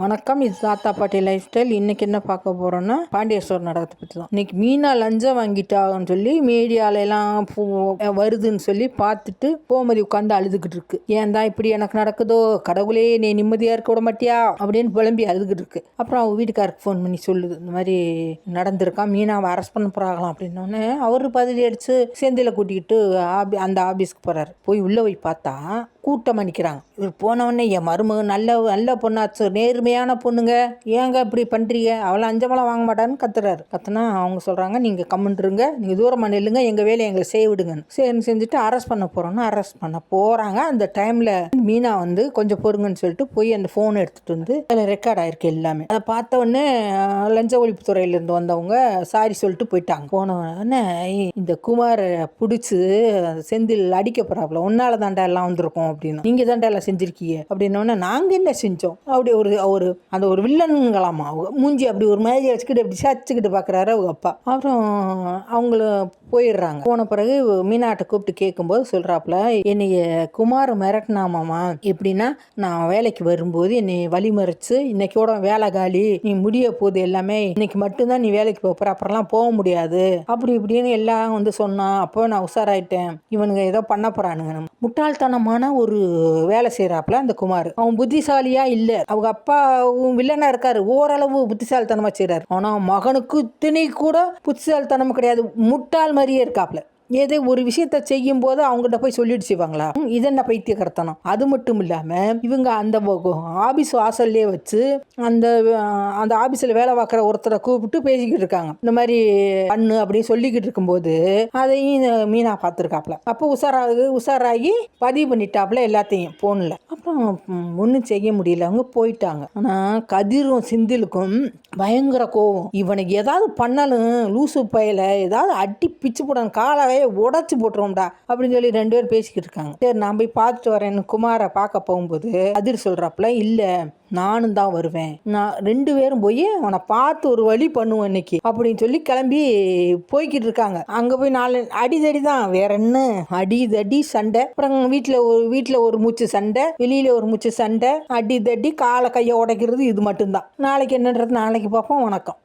வணக்கம், இது தாத்தா பாட்டி லைஃப் ஸ்டைல். இன்னைக்கு என்ன பார்க்க போறோம்னா பாண்டியேஸ்வரர் நாடகத்தை பற்றி தான். இன்னைக்கு மீனா லஞ்சம் வாங்கிட்டாங்கன்னு சொல்லி மீடியால எல்லாம் வருதுன்னு சொல்லி பார்த்துட்டு கோமதி உட்காந்து அழுதுகிட்டு இருக்கு. ஏன் தான் இப்படி எனக்கு நடக்குதோ, கடவுளே நீ நிம்மதியா இருக்க விட மாட்டியா அப்படின்னு புலம்பி அழுதுகிட்டு இருக்கு. அப்புறம் அவங்க வீட்டுக்காருக்கு ஃபோன் பண்ணி சொல்லுது, இந்த மாதிரி நடந்திருக்கான், மீனாவை அரெஸ்ட் பண்ண போறாங்களாம் அப்படின்னோடனே அவரு பதிலி அடிச்சு செந்தில கூட்டிக்கிட்டு அந்த ஆபீஸ்க்கு போறாரு. போய் உள்ள போய் பார்த்தா கூட்டம் அணிக்கிறாங்க. இவர் போனவொடனே என் மருமக நல்ல பொண்ணாச்சு, நேர்மையான பொண்ணுங்க, ஏங்க இப்படி பண்ணுறீங்க, அவளை அஞ்சமெல்லாம் வாங்க மாட்டான்னு கத்துனா அவங்க சொல்கிறாங்க, நீங்கள் கம்முன்றுங்க, நீங்கள் தூரமாக நில்லுங்க, எங்கள் வேலையை எங்களை செய்ய விடுங்கன்னு. சரின்னு செஞ்சுட்டு அரெஸ்ட் பண்ண போகிறோன்னு அரெஸ்ட் பண்ண போகிறாங்க. அந்த டைமில் மீனா வந்து கொஞ்சம் பொறுங்கன்னு சொல்லிட்டு போய் அந்த ஃபோனை எடுத்துகிட்டு வந்து அதில் ரெக்கார்ட் ஆயிருக்கு எல்லாமே. அதை பார்த்த உடனே லஞ்ச ஒழிப்புத்துறையிலேருந்து வந்தவங்க சாரி சொல்லிட்டு போயிட்டாங்க. போனவொடனே இந்த குமாரை பிடிச்சி செந்தில் அடிக்க போகிறாப்புல, உன்னால தாண்டா எல்லாம் வந்திருக்கும் அப்படின்னு, நீங்க தாண்டா எல்லாம் செஞ்சிருக்கீங்க அப்படின்னோடனே நாங்க என்ன செஞ்சோம் அப்படி அந்த ஒரு வில்லனுங்களாமா. மூஞ்சி அப்படி ஒரு மாதிரி வச்சுக்கிட்டு அப்படி சச்சுக்கிட்டு பாக்குறாரு அவங்க அப்பா. அப்புறம் அவங்கள போயிடுறாங்க. போன பிறகு மீனாட்டை கூப்பிட்டு கேட்கும்போது சொல்றாப்புல, என்னைய குமார் மிரட்டினாமாமா, எப்படின்னா நான் வேலைக்கு வரும்போது என்னை வழிமறைச்சு இன்னைக்கோட வேலை காலி, நீ முடிய போகுது எல்லாமே, இன்னைக்கு மட்டும்தான் நீ வேலைக்கு போற, அப்புறம்லாம் போக முடியாது அப்படி இப்படின்னு எல்லாம் வந்து சொன்னான். அப்போ நான் உஷாராயிட்டேன், இவனுங்க ஏதோ பண்ண போறானுங்க. முட்டாள்தனமான ஒரு வேலை செய்யறாப்புல அந்த குமார். அவன் புத்திசாலியா இல்ல, அவங்க அப்பாவும் வில்லனா இருக்காரு, ஓரளவு புத்திசாலித்தனமா செய்யறாரு. ஆனா மகனுக்கு திணை கூட புத்திசாலித்தனமும் கிடையாது, முட்டாள் மாதிரியே இருக்காப்புல. ஏதோ ஒரு விஷயத்த செய்யும் போது அவங்ககிட்ட போய் சொல்லிட்டு செய்வாங்களா, இது என்ன பைத்தியக்காரத்தனம். அது மட்டும் இல்லாம இவங்க அந்த ஆபீஸ் வாசல்லே வச்சு அந்த ஆபீஸ்ல வேலை பார்க்குற ஒருத்தரை கூப்பிட்டு பேசிக்கிட்டு இருக்காங்க, இந்த மாதிரி பண்ணு அப்படின்னு சொல்லிக்கிட்டு இருக்கும்போது அதையும் மீனா பார்த்துருக்காப்புல. அப்போ உஷாராகி பதிவு பண்ணிட்டாப்புல எல்லாத்தையும் போன்ல. அப்புறம் ஒன்றும் செய்ய முடியல, அவங்க போயிட்டாங்க. ஆனா கதிரும் செந்திலுக்கும் பயங்கர கோவம், இவனுக்கு ஏதாவது பண்ணாலும் லூசு பயல ஏதாவது அடி பிச்சு போடணும், காலாவே உடச்சு போட்டுருவோம்டா அப்படின்னு சொல்லி ரெண்டு பேரும் பேசிக்கிட்டு இருக்காங்க. சரி நான் போய் பார்த்துட்டு வரேன்னு குமாரை பார்க்க போகும்போது அதிர் சொல்றாப்புல, இல்ல நானும் தான் வருவேன், நான் ரெண்டு பேரும் போய் அவனை பார்த்து ஒரு வழி பண்ணுவோம் இன்னைக்கு அப்படின்னு சொல்லி கிளம்பி போய்கிட்டு இருக்காங்க. அங்க போய் 4 அடிதடி தான், வேற என்ன அடிதடி சண்டை. அப்புறம் வீட்டுல ஒரு மூச்சு சண்டை, வெளியில ஒரு மூச்சு சண்டை, அடிதடி, காலை கையை உடைக்கிறது, இது மட்டும்தான். நாளைக்கு என்னன்றது நாளைக்கு பார்ப்போம். வணக்கம்.